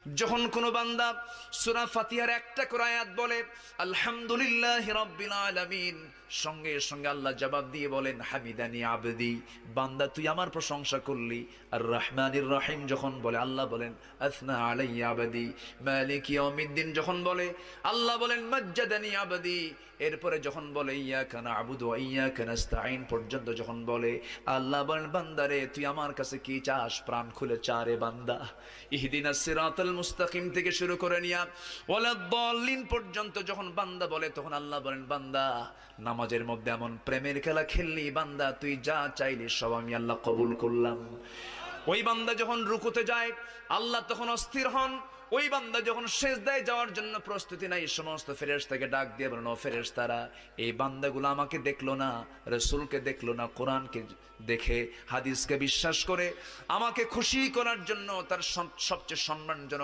যখন কোন বান্দা সূরা ফাতিহার একটা করে আয়াত বলে আলহামদুলিল্লাহি রাব্বিল আলামিন, সঙ্গে সঙ্গে আল্লাহ জবাব দিয়ে বলেন হামিদানি আবদি, বান্দা তুই আমার প্রশংসা করলি। আর রহমানির রহিম যখন বলে আল্লাহ বলেন আসনা আলাইয়া আবদি। মালিক ইয়াউমিদ্দিন যখন বলে আল্লাহ বলেন মাজ্জাদানি আবদি। এরপরে যখন বলে ইয়াকা না'বুদু ওয়া ইয়াকা নাস্তাঈন পর্যন্ত যখন বলে আল্লাহ বলেন বান্দারে তুই আমার কাছে কি চাস, প্রাণ খুলে চা রে বান্দা। ইহদিনাস সিরাতাল মুস্তাকিম থেকে শুরু করে নিয়া ওয়ালাদ-দাল্লিন পর্যন্ত যখন বান্দা বলে তখন আল্লাহ বলেন বান্দা নামাজের মধ্যে এমন প্রেমের খেলা খেললি বান্দা, তুই যা চাইলি সব আমি আল্লাহ কবুল করলাম। ওই বান্দা যখন রুকুতে যায় আল্লাহ তখন অস্থির হন। ওই বান্দা যখন সিজদায় যাওয়ার জন্য প্রস্তুতি নাই, সমস্ত ফেরেশতাকে ডাক দিয়ে বলেন ও ফেরেশতারা, এই বান্দাগুলো আমাকে দেখলো না, রাসূলকে দেখলো না, কোরআনকে দেখে হাদিসকে বিশ্বাস করে আমাকে খুশি করার জন্য তার সবচেয়ে সম্মানজনক